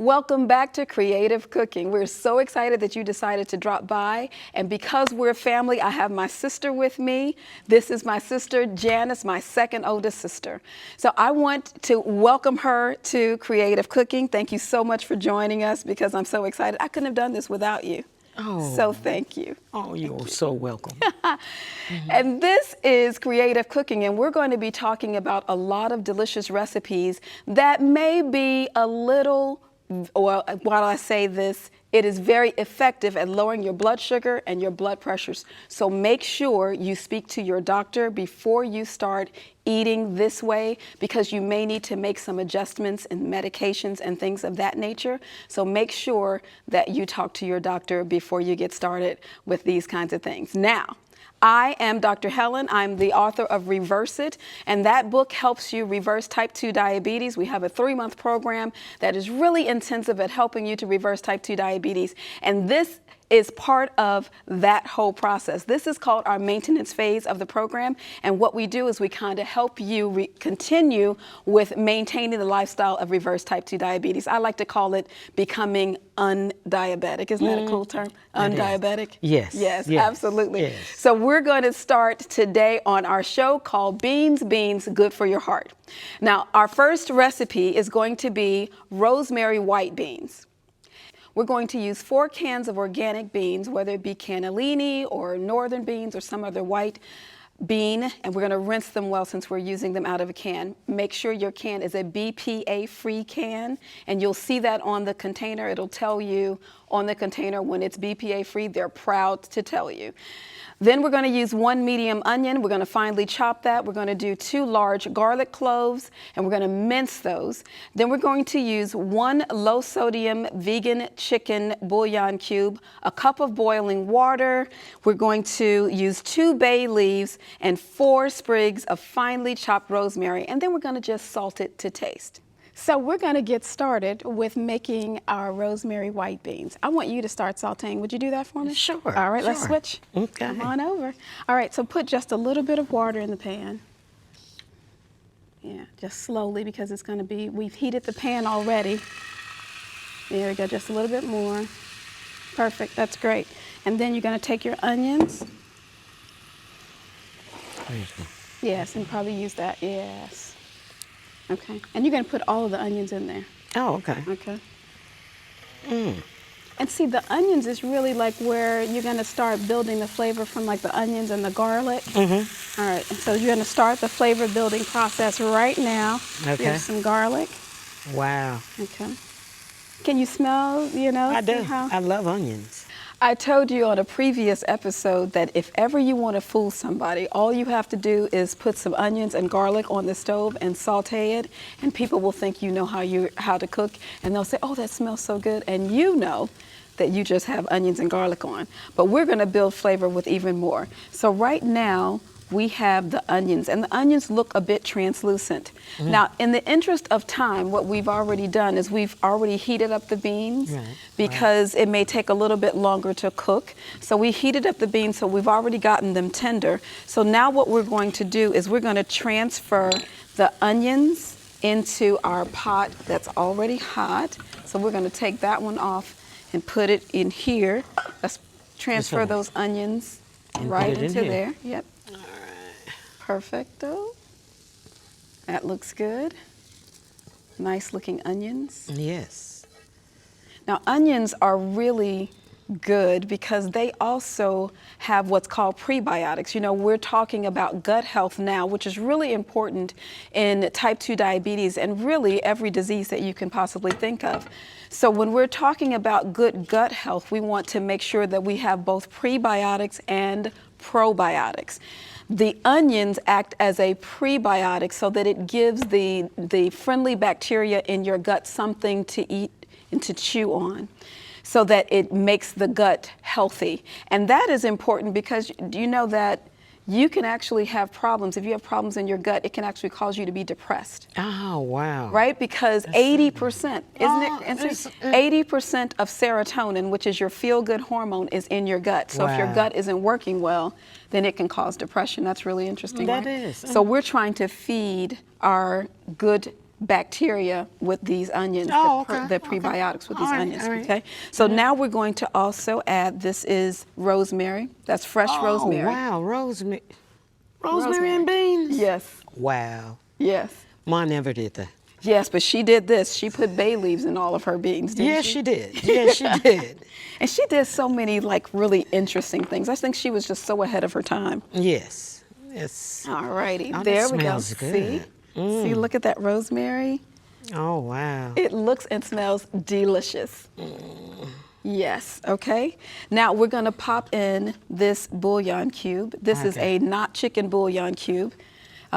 Welcome back to Creative Cooking. We're so excited that you decided to drop by. And because we're family, I have my sister with me. This is my sister, Janice, my second oldest sister. So I want to welcome her to Creative Cooking. Thank you so much for joining us because I'm so excited. I couldn't have done this without you. Oh. So thank you. Oh, you're so welcome. And this is Creative Cooking, and we're going to be talking about a lot of delicious recipes that may be a little, or while I say this, it is very effective at lowering your blood sugar and your blood pressures. So make sure you speak to your doctor before you start eating this way, because you may need to make some adjustments in medications and things of that nature. So make sure that you talk to your doctor before you get started with these kinds of things. Now, I am Dr. Helen. I'm the author of Reverse It, and that book helps you reverse type 2 diabetes. We have a 3-month program that is really intensive at helping you to reverse type 2 diabetes, and this is part of that whole process. This is called our maintenance phase of the program, and what we do is we kind of help you continue with maintaining the lifestyle of reverse type 2 diabetes. I like to call it becoming undiabetic. Isn't that a cool term? Undiabetic? Yes. Yes, absolutely. Yes. So we're going to start today on our show called Beans, Good for Your Heart. Now, our first recipe is going to be rosemary white beans. We're going to use 4 cans of organic beans, whether it be cannellini or northern beans or some other white bean, and we're going to rinse them well since we're using them out of a can. Make sure your can is a BPA-free can, and you'll see that on the container. It'll tell you on the container when it's BPA-free. They're proud to tell you. Then we're going to use 1 medium onion. We're going to finely chop that. We're going to do 2 large garlic cloves, and we're going to mince those. Then we're going to use 1 low-sodium vegan chicken bouillon cube, a cup of boiling water. We're going to use 2 bay leaves and 4 sprigs of finely chopped rosemary, and then we're going to just salt it to taste. So we're going to get started with making our rosemary white beans. I want you to start sauteing. Would you do that for me? Sure. All right, sure. let's switch. Okay. Come on over. All right, so put just a little bit of water in the pan. Yeah, just slowly, because it's going to be, we've heated the pan already. There we go, just a little bit more. Perfect, that's great. And then you're going to take your onions. Yes, and probably use that, yes. Okay, and you're going to put all of the onions in there. Oh, okay. Okay. And see, the onions is really like where you're going to start building the flavor from, like the onions and the garlic. All right, and so you're going to start the flavor building process right now. Okay. Here's some garlic. Wow. Okay. Can you smell, I do. how? I love onions. I told you on a previous episode that if ever you want to fool somebody, all you have to do is put some onions and garlic on the stove and saute it, and people will think you know how to cook, and they'll say, oh, that smells so good, and you know that you just have onions and garlic on. But we're going to build flavor with even more. So right now, we have the onions, and the onions look a bit translucent. Now, in the interest of time, what we've already done is we've already heated up the beans because it may take a little bit longer to cook. So we heated up the beans, so we've already gotten them tender. So now what we're going to do is we're going to transfer the onions into our pot that's already hot. So we're going to take that one off and put it in here. Let's transfer those onions right into there. Yep. Perfecto. That looks good. Nice looking onions. Yes. Now, onions are really good because they also have what's called prebiotics. You know, we're talking about gut health now, which is really important in type 2 diabetes and really every disease that you can possibly think of. So when we're talking about good gut health, we want to make sure that we have both prebiotics and probiotics. The onions act as a prebiotic so that it gives the friendly bacteria in your gut something to eat and to chew on, so that it makes the gut healthy. And that is important because do you know that you can actually have problems. If you have problems in your gut, it can actually cause you to be depressed. Oh, wow. Right? Because 80%, isn't it? 80% of serotonin, which is your feel-good hormone, is in your gut. So if your gut isn't working well, then it can cause depression. That's really interesting. That right? is. So we're trying to feed our good bacteria with these onions, Oh, the okay. prebiotics with these All right, onions, all right. okay? So now we're going to also add, this is rosemary. That's fresh Oh, rosemary. wow. Rosemary and beans? Yes, Wow. yes. Mom never did that. Yes, but she did this. She put bay leaves in all of her beans, didn't Yes, she? she did. Yes, she did. And she did so many like really interesting things. I think she was just so ahead of her time. Yes. Yes. All righty, Oh, that there we go. smells good. See, look at that rosemary. Oh, wow. It looks and smells delicious. Yes, okay. Now we're gonna pop in this bouillon cube. This is Okay. a not chicken bouillon cube.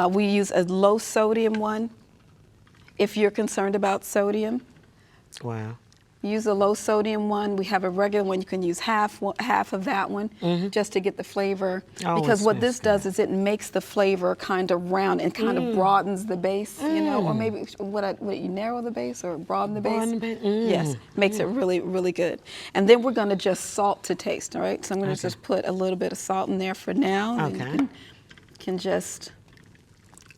We use a low sodium one. If you're concerned about sodium, Wow. use a low sodium one. We have a regular one. You can use half of that one just to get the flavor. Oh, Because it what this smells does is it makes the flavor kind of round and kind of broadens the base, you know, or maybe what you narrow the base or broaden the base. Broaden the base. Yes, makes it really, really good. And then we're going to just salt to taste, all right? So I'm going to Okay. just put a little bit of salt in there for now. And Okay. you can just...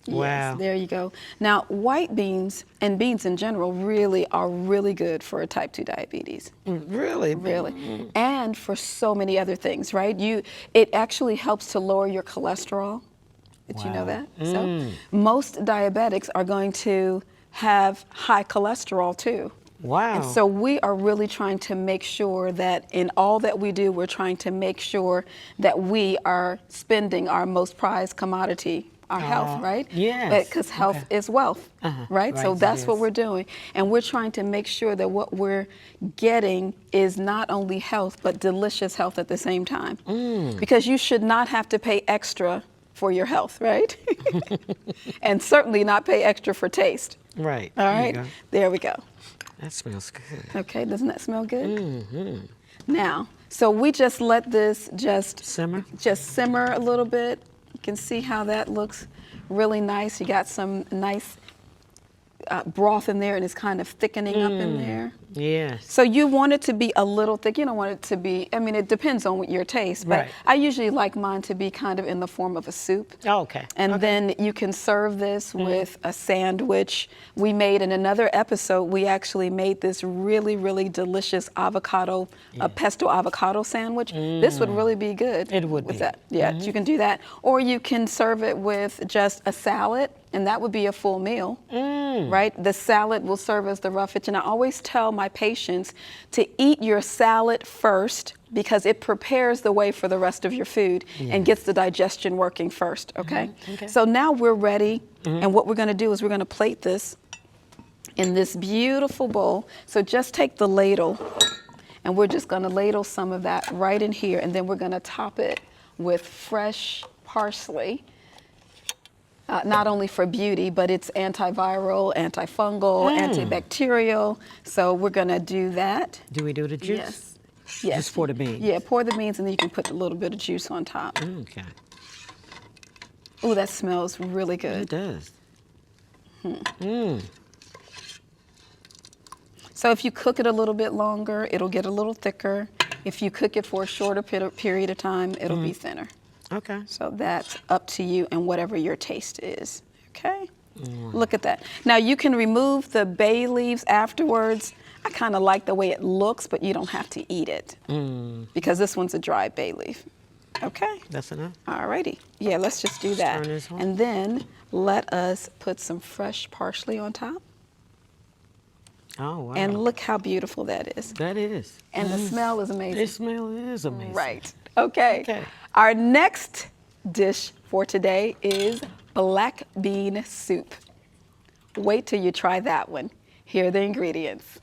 Yes, Wow. there you go. Now, white beans and beans in general really are really good for type 2 diabetes. Really? Really. And for so many other things, right? It actually helps to lower your cholesterol. Did you know Wow. that? So most diabetics are going to have high cholesterol too. Wow. And so we are really trying to make sure that in all that we do, we're trying to make sure that we are spending our most prized commodity, our health, right? Yes. Because health is wealth, right? So Right, that's it what is. we're doing. And we're trying to make sure that what we're getting is not only health, but delicious health at the same time. Because you should not have to pay extra for your health, right? And certainly not pay extra for taste. Right. All There you right? go. There we go. That smells good. Okay, doesn't that smell good? Now, so we just let this Simmer? just simmer a little bit. You can see how that looks really nice. You got some nice broth in there and it's kind of thickening up in there. Yes. So you want it to be a little thick. You don't want it to be, I mean, it depends on your taste, but Right. I usually like mine to be kind of in the form of a soup. Oh, okay. And then you can serve this with a sandwich. We made in another episode, we actually made this really, really delicious avocado, a pesto avocado sandwich. This would really be good. It would with be. that. Yeah, you can do that. Or you can serve it with just a salad, and that would be a full meal, right? The salad will serve as the roughage. And I always tell my patients to eat your salad first because it prepares the way for the rest of your food and gets the digestion working first, okay? Okay. So now we're ready, and what we're gonna do is we're gonna plate this in this beautiful bowl. So just take the ladle, and we're just gonna ladle some of that right in here, and then we're gonna top it with fresh parsley. Not only for beauty, but it's antiviral, antifungal, antibacterial. So we're gonna do that. Do we do the juice? Yes. Yes. Just pour the beans? Yeah, pour the beans and then you can put a little bit of juice on top. Okay. Oh, that smells really It good. does. So if you cook it a little bit longer, it'll get a little thicker. If you cook it for a shorter period of time, it'll be thinner. Okay. So that's up to you and whatever your taste is, okay? Look at that. Now you can remove the bay leaves afterwards. I kind of like the way it looks, but you don't have to eat it because this one's a dry bay leaf, okay? That's enough? Alrighty, yeah, let's just do that. turn this on. And then let us put some fresh parsley on top. Oh, wow. And look how beautiful that is. That is. And the smell is amazing. This smell is amazing. Right. Okay. Okay. Our next dish for today is black bean soup. Wait till you try that one. Here are the ingredients.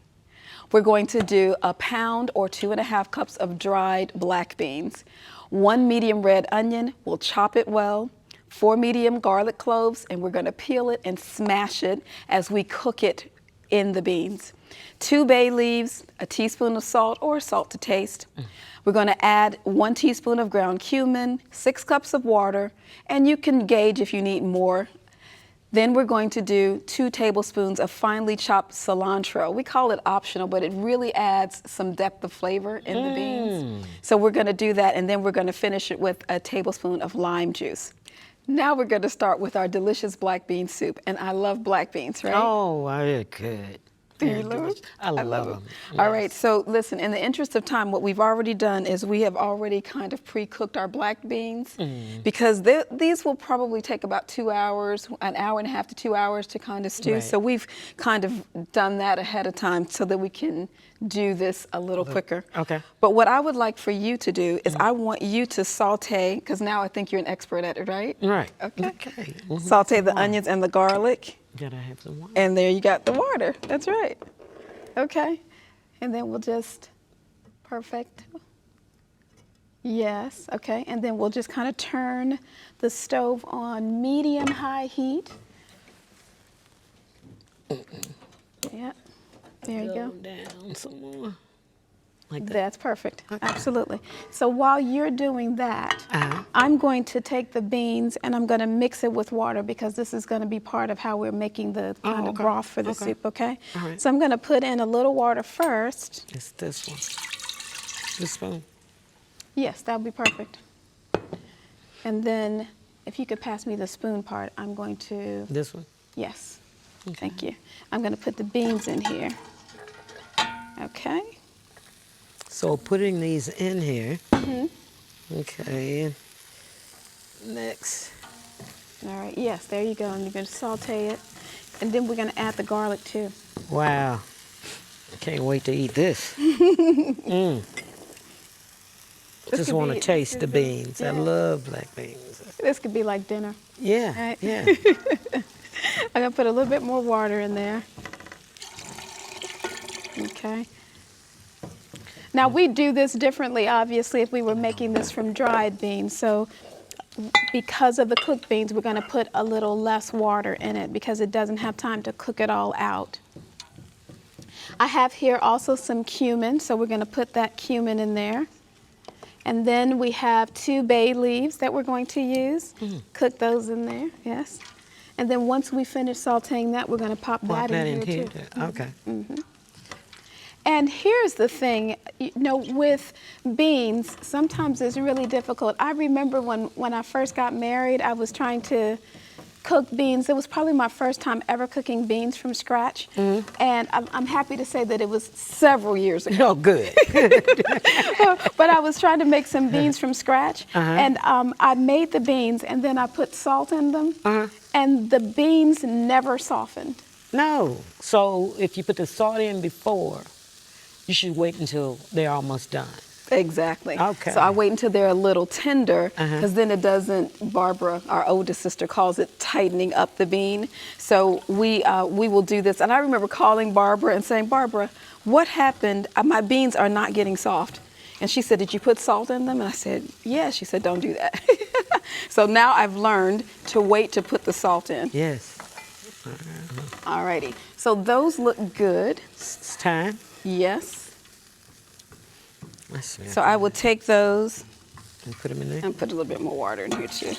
We're going to do a pound or 2.5 cups of dried black beans, 1 medium red onion, we'll chop it well, 4 medium garlic cloves, and we're going to peel it and smash it as we cook it in the beans. 2 bay leaves, a teaspoon of salt or salt to taste. We're going to add 1 teaspoon of ground cumin, 6 cups of water, and you can gauge if you need more. Then we're going to do 2 tablespoons of finely chopped cilantro. We call it optional, but it really adds some depth of flavor in the beans. So we're going to do that, and then we're going to finish it with a tablespoon of lime juice. Now we're going to start with our delicious black bean soup. And I love black beans, right? Oh, I could. Do you love them? I love them. All right, so listen, in the interest of time, what we've already done is we have already kind of pre-cooked our black beans because these will probably take about 2 hours, an hour and a half to 2 hours to kind of stew. Right. So we've kind of done that ahead of time so that we can do this a little quicker. Okay. But what I would like for you to do is I want you to saute, because now I think you're an expert at it, right? Right. Okay. Mhm. Saute the onions and the garlic. Gotta have some water. And there you got the water. That's right. Okay. And then we'll just, perfect. Yes, okay. And then we'll just kind of turn the stove on medium-high heat. Yeah. There you go. Down some more. Like that. That's perfect. Okay. Absolutely. So while you're doing that, I'm going to take the beans and I'm going to mix it with water because this is going to be part of how we're making the kind of broth for the soup, okay? All right. So I'm going to put in a little water first. It's this one. This spoon. Yes, that would be perfect. And then if you could pass me the spoon part, I'm going to, This one. yes, Okay. thank you. I'm going to put the beans in here. Okay. So putting these in here. Okay. Next. All right, yes, there you go. And you're going to saute it. And then we're going to add the garlic too. Wow. Can't wait to eat this. Just could want to be- taste the beans. I yeah. love black beans. This could be like dinner. Yeah. Right. Yeah. I'm going to put a little bit more water in there. Okay. Now we do this differently, obviously, if we were making this from dried beans. So because of the cooked beans, we're going to put a little less water in it because it doesn't have time to cook it all out. I have here also some cumin, so we're going to put that cumin in there. And then we have 2 bay leaves that we're going to use. Cook those in there, yes. And then once we finish sauteing that, we're going to pop that in here too. Okay. And here's the thing, you know, with beans, sometimes it's really difficult. I remember when I first got married, I was trying to cook beans. It was probably my first time ever cooking beans from scratch. And I'm happy to say that it was several years ago. Oh, good. But I was trying to make some beans from scratch. And I made the beans and then I put salt in them. And the beans never softened. No. So if you put the salt in before, you should wait until they're almost done. Exactly. Okay. So I wait until they're a little tender because then it doesn't, Barbara, our oldest sister, calls it tightening up the bean. So we will do this. And I remember calling Barbara and saying, Barbara, what happened? My beans are not getting soft. And she said, did you put salt in them? And I said, yeah. She said, don't do that. So now I've learned to wait to put the salt in. Yes. All righty. So those look good. It's time. Yes. Let's see. So I will take those And put them in there. and put a little bit more water in here too.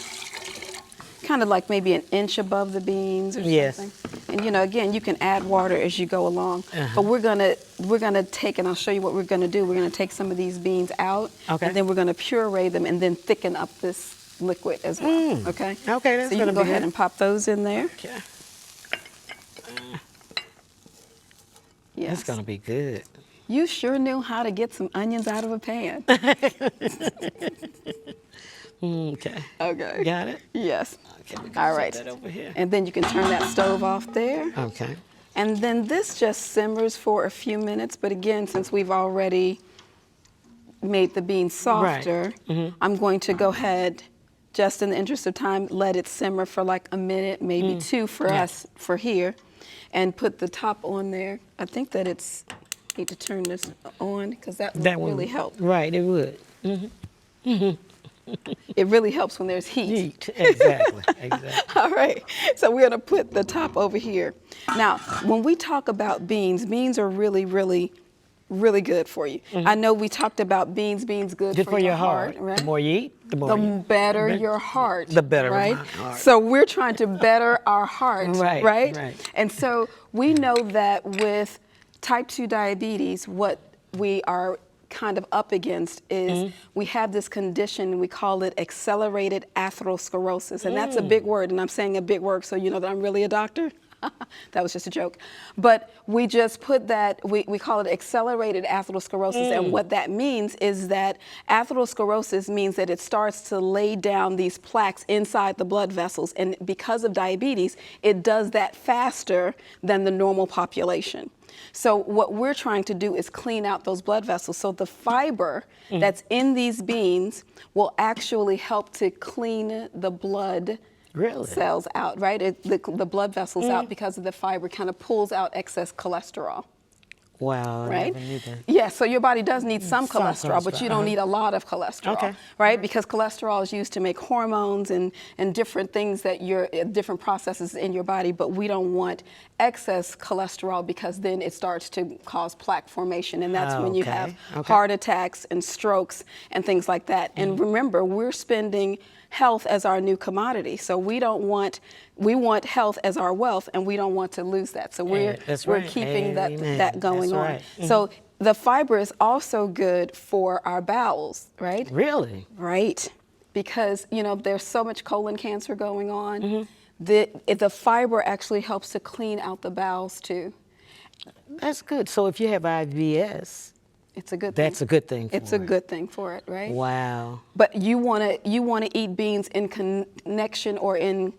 Kind of like maybe an inch above the beans or Yes. something. And you know, again, you can add water as you go along. But we're gonna take, and I'll show you what we're gonna do. We're gonna take some of these beans out, Okay. and then we're gonna puree them and then thicken up this liquid as well. Okay. Okay, that's so you gonna can go be ahead good. and pop those in there. Okay. Yes. That's gonna be good. You sure knew how to get some onions out of a pan. Okay. Okay. Got it? Yes. Okay, we can All set right. that over here. And then you can turn that stove off there. Okay. And then this just simmers for a few minutes. But again, since we've already made the beans softer, I'm going to go ahead, just in the interest of time, let it simmer for like a minute, maybe 2 for us for here, and put the top on there. I think that it's, need to turn this on because that would really help. Right, it would. It really helps when there's heat. Heat. Exactly. Exactly. All right, so we're gonna put the top over here. Now, when we talk about beans, beans are really, really, really good for you. I know we talked about beans good Good for your heart, right? The more you eat, the more The you better your heart. The better right? my heart. So we're trying to better our heart, Right, right? right. And so we know that with type 2 diabetes, what we are kind of up against is we have this condition, we call it accelerated atherosclerosis. And that's a big word, and I'm saying a big word so you know that I'm really a doctor. That was just a joke. But we just put that, we call it accelerated atherosclerosis. And what that means is that atherosclerosis means that it starts to lay down these plaques inside the blood vessels. And because of diabetes, it does that faster than the normal population. So what we're trying to do is clean out those blood vessels. So the fiber that's in these beans will actually help to clean the blood cells out, right? The blood vessels out because of the fiber kind of pulls out excess cholesterol. Wow, Right? I never knew that. Yeah, so your body does need some cholesterol, but you don't need a lot of cholesterol, right? Because cholesterol is used to make hormones and different things that different processes in your body, but we don't want excess cholesterol because then it starts to cause plaque formation, and that's when you have heart attacks and strokes and things like that. And remember, we're spending health as our new commodity. So we want health as our wealth, and we don't want to lose that. So we're keeping that going on. So the fiber is also good for our bowels, right? Really? Right. Because, you know, there's so much colon cancer going on. The fiber actually helps to clean out the bowels too. That's good. So if you have IBS, it's a good thing. That's a good thing for It's a good thing for it, right? Wow. But you want to eat beans in connection or in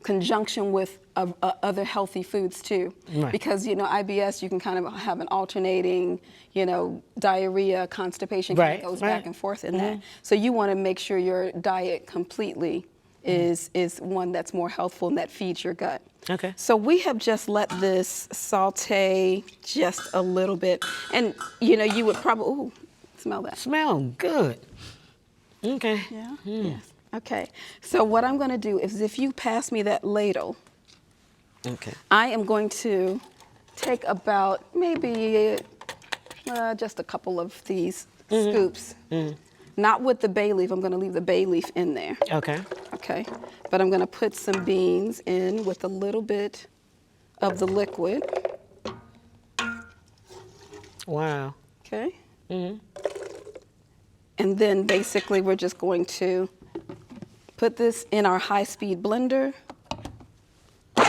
conjunction with other healthy foods too. Right. Because, you know, IBS, you can kind of have an alternating, you know, diarrhea, constipation, kind of goes back and forth in that. So you want to make sure your diet completely is one that's more healthful and that feeds your gut. Okay. So we have just let this saute just a little bit. And, you know, you would probably, ooh, smell that. Smell good. Okay. Yeah? Yes. Okay. So what I'm going to do is if you pass me that ladle, I am going to take about maybe just a couple of these scoops. Not with the bay leaf. I'm going to leave the bay leaf in there. Okay. Okay. But I'm going to put some beans in with a little bit of the liquid. Wow. Okay. And then basically we're just going to put this in our high-speed blender. All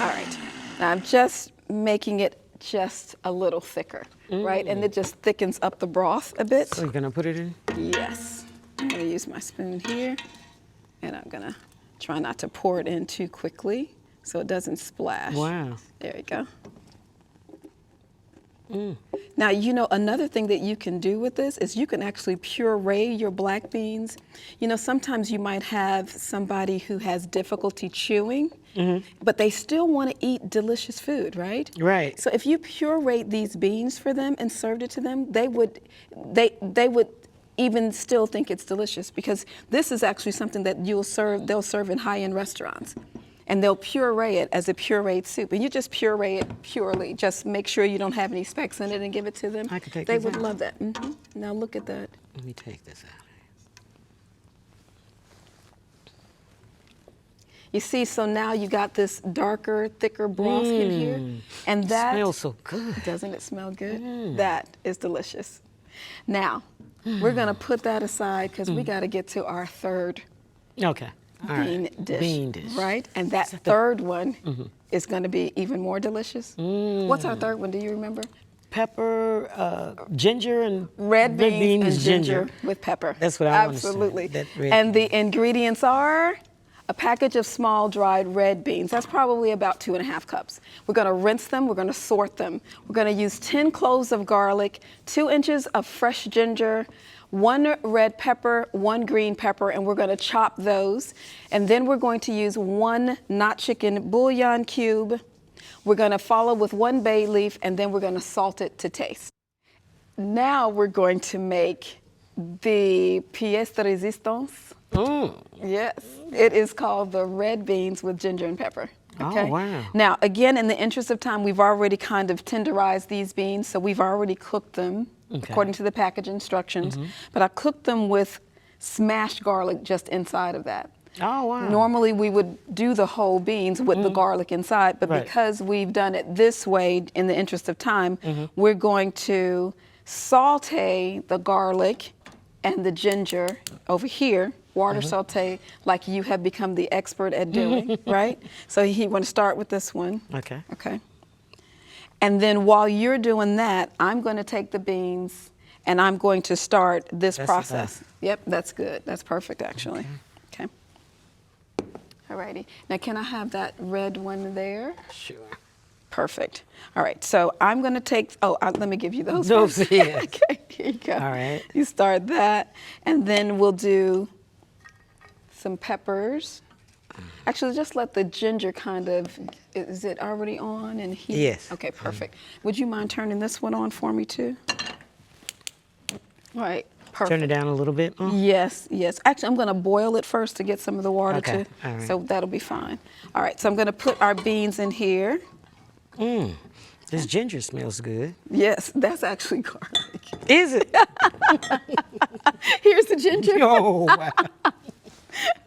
right. Now I'm just making it just a little thicker, right? And it just thickens up the broth a bit. So you're going to put it in? Yes. I'm going to use my spoon here, and I'm going to try not to pour it in too quickly so it doesn't splash. Wow. There you go. Now, you know, another thing that you can do with this is you can actually puree your black beans. You know, sometimes you might have somebody who has difficulty chewing, but they still want to eat delicious food, right? Right. So if you puree these beans for them and served it to them, they would even still think it's delicious, because this is actually something that they'll serve in high-end restaurants. And they'll puree it as a pureed soup. And you just puree it purely. Just make sure you don't have any specks in it and give it to them. I can take They this would out. love that. Now look at that. Let me take this out. You see, so now you got this darker, thicker broth in here. And that smells so good. Doesn't it smell good? That is delicious. Now, we're gonna put that aside because we gotta get to our third Okay. All right. bean dish. Right? And that third one is going to be even more delicious. What's our third one? Do you remember? Pepper, ginger, and Red beans and ginger with pepper. That's what I want to say. Absolutely. And the ingredients are a package of small dried red beans. That's probably about 2.5 cups. We're going to rinse them. We're going to sort them. We're going to use 10 cloves of garlic, 2 inches of fresh ginger, 1 red pepper, 1 green pepper, and we're going to chop those. And then we're going to use 1 not chicken bouillon cube. We're going to follow with 1 bay leaf, and then we're going to salt it to taste. Now we're going to make the pièce de résistance. Yes, it is called the red beans with ginger and pepper. Okay? Oh, wow. Now, again, in the interest of time, we've already kind of tenderized these beans, so we've already cooked them according to the package instructions. But I cooked them with smashed garlic just inside of that. Oh, wow. Normally we would do the whole beans with the garlic inside, but Right. because we've done it this way in the interest of time, we're going to saute the garlic and the ginger over here, water saute like you have become the expert at doing, right? So you want to start with this one. Okay. Okay. And then while you're doing that, I'm going to take the beans and I'm going to start this That's process. enough. Yep, that's good. That's perfect, actually. Okay. All righty. Now, can I have that red one there? Sure. Perfect. All right. So I'm going to take, let me give you those. Those, first. yes. Okay, here you go. All right. You start that, and then we'll do some peppers. Actually, just let the ginger kind of, is it already on and heat? Yes. Okay, perfect. Would you mind turning this one on for me too? All right, perfect. Turn it down a little bit. Yes, yes. Actually, I'm going to boil it first to get some of the water Okay, too. all right. So that'll be fine. All right, so I'm going to put our beans in here. This ginger smells good. Yes, that's actually garlic. Is it? Here's the ginger. Oh, wow.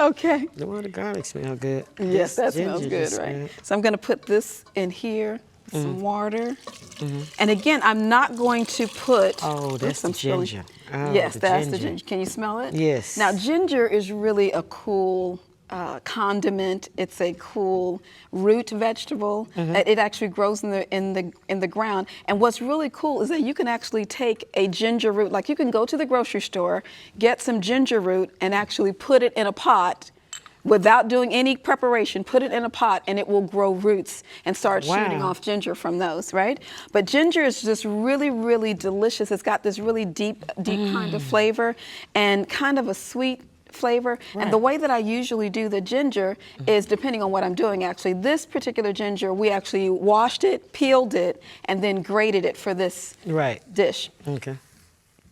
Okay. The one the garlic smell good. Yes, This that smells ginger good, just right? smell- So I'm going to put this in here with some water. And again, I'm not going to put. Oh, that's the I'm spilling- ginger. Oh, yes, the that's the ginger. ginger. Can you smell it? Yes. Now, ginger is really a cool condiment. It's a cool root vegetable. It actually grows in the ground. And what's really cool is that you can actually take a ginger root, like you can go to the grocery store, get some ginger root, and actually put it in a pot. Without doing any preparation, put it in a pot and it will grow roots and start shooting Wow. off ginger from those, right? But ginger is just really, really delicious. It's got this really deep kind of flavor and kind of a sweet flavor. And the way that I usually do the ginger is depending on what I'm doing actually. This particular ginger, we actually washed it, peeled it, and then grated it for this dish. Okay.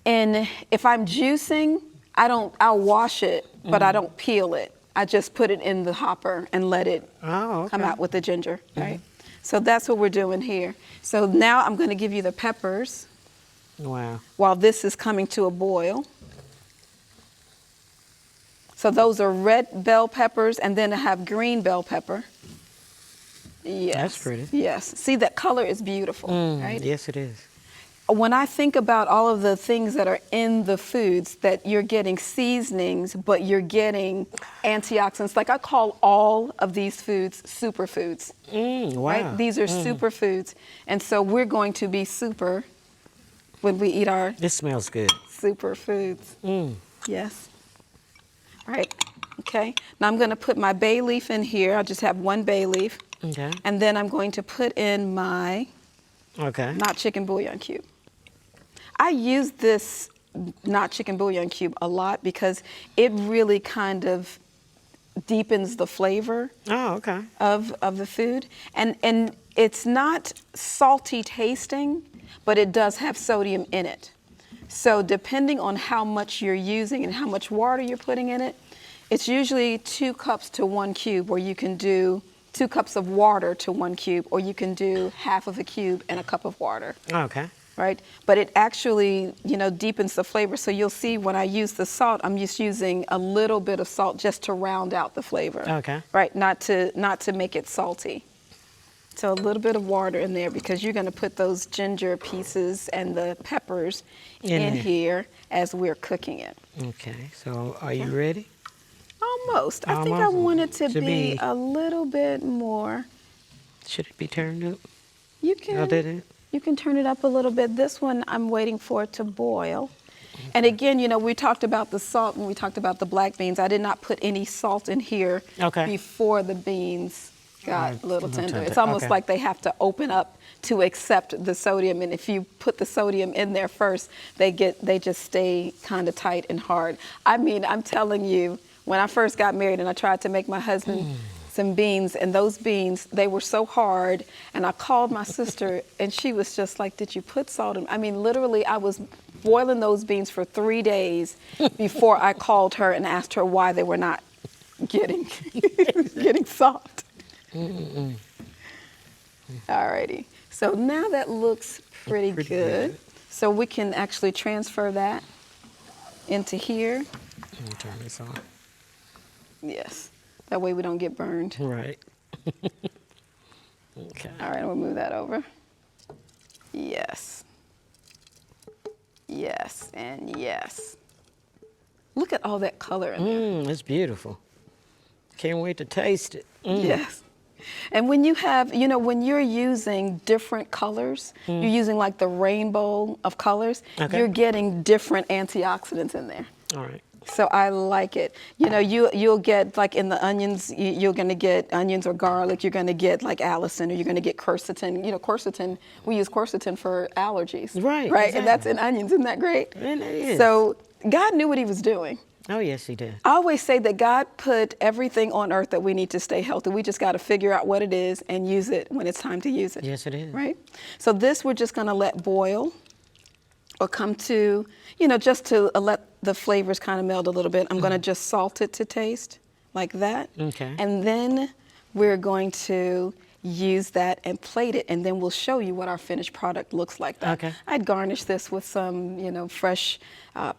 And if I'm juicing, I'll wash it, but I don't peel it. I just put it in the hopper and let it come out with the ginger, right? So that's what we're doing here. So now I'm going to give you the peppers. Wow. While this is coming to a boil. So those are red bell peppers, and then I have green bell pepper. Yes. That's pretty. Yes. See, that color is beautiful, right? Yes, it is. When I think about all of the things that are in the foods, that you're getting seasonings, but you're getting antioxidants, like I call all of these foods superfoods. Wow. Right? These are superfoods. And so we're going to be super when we eat our This smells good. superfoods. Yes. All right. Okay. Now I'm going to put my bay leaf in here. I just have one bay leaf. Okay. And then I'm going to put in my not chicken bouillon cube. I use this not chicken bouillon cube a lot because it really kind of deepens the flavor of the food. And it's not salty tasting, but it does have sodium in it. So depending on how much you're using and how much water you're putting in it, it's usually 2 cups to 1 cube, or you can do 2 cups of water to 1 cube, or you can do half of a cube and a cup of water. Okay. Right? But it actually, deepens the flavor. So you'll see when I use the salt, I'm just using a little bit of salt just to round out the flavor. Okay. Right? Not to make it salty. So a little bit of water in there because you're going to put those ginger pieces and the peppers in here as we're cooking it. Okay. So are you ready? Almost. I think I want it to be a little bit more. Should it be turned up? You can. Oh, did it? You can turn it up a little bit. This one, I'm waiting for it to boil. And again, we talked about the salt and we talked about the black beans. I did not put any salt in here before the beans got a little tender. It's almost like they have to open up to accept the sodium. And if you put the sodium in there first, they just stay kind of tight and hard. I mean, I'm telling you, when I first got married and I tried to make my husband some beans, and those beans, they were so hard, and I called my sister and she was just like, did you put salt in? I mean, literally I was boiling those beans for 3 days before I called her and asked her why they were not getting soft. Alrighty, so now that looks pretty good. So we can actually transfer that into here. Let me turn this on. Yes. That way we don't get burned. Right. Okay. All right, we'll move that over. Yes. Yes, and yes. Look at all that color in there. It's beautiful. Can't wait to taste it. Yes. And when you have, you know, when you're using different colors, you're using like the rainbow of colors, Okay. you're getting different antioxidants in there. All right. So I like it. You know, you'll get like in the onions, you're going to get onions or garlic. You're going to get like allicin, or you're going to get quercetin. You know, quercetin. We use quercetin for allergies. Right. Right. Exactly. And that's in onions. Isn't that great? And it is. So God knew what He was doing. Oh yes, He did. I always say that God put everything on earth that we need to stay healthy. We just got to figure out what it is and use it when it's time to use it. Yes, it is. Right. So this we're just going to let boil, or come to, you know, just to let the flavors kind of meld a little bit. I'm going to just salt it to taste, like that. Okay. And then we're going to use that and plate it, and then we'll show you what our finished product looks like. Okay. I'd garnish this with some, you know, fresh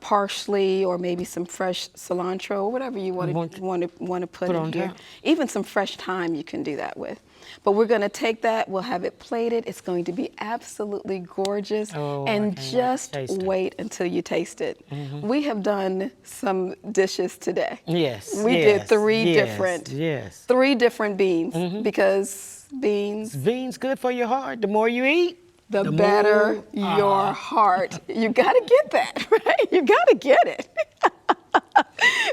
parsley, or maybe some fresh cilantro, or whatever you want to put in on here. top. Even some fresh thyme you can do that with. But we're going to take that, we'll have it plated. It's going to be absolutely gorgeous. Oh, I and can't wait to just taste it. wait until you taste it. We have done some dishes today. Yes. We did three Yes. different beans, because beans, Beans good for your heart. The more you eat, the better more- your heart. You got to get that, right? You got to get it.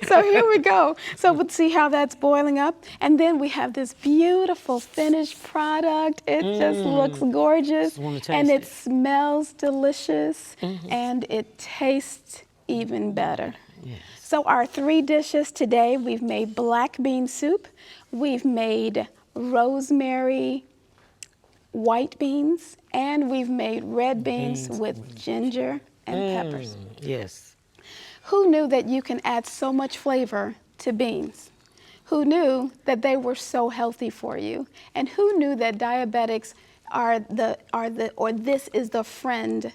So here we go. So we'll see how that's boiling up. And then we have this beautiful finished product. It just looks gorgeous. Just wanna taste And it it. smells delicious. And it tastes even better. Yes. So our 3 dishes today, we've made black bean soup. We've made rosemary white beans. And we've made red beans with ginger and peppers. Yes. Who knew that you can add so much flavor to beans? Who knew that they were so healthy for you? And who knew that diabetics this is the friend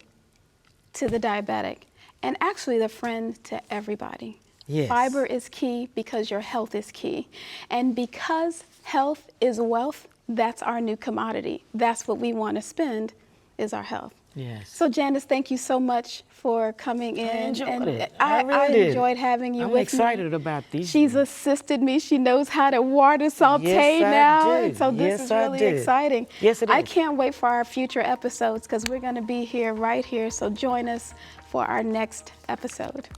to the diabetic, and actually the friend to everybody? Yes. Fiber is key because your health is key. And because health is wealth, that's our new commodity. That's what we want to spend, is our health. Yes. So Janice, thank you so much for coming in. I enjoyed and it. I really did. enjoyed having you I'm with me. excited about these. She's assisted me. She knows how to water saute Yes, I now. do. And so this Yes, is I really do. exciting. Yes, it I is. can't wait for our future episodes, because we're going to be here right here. So join us for our next episode.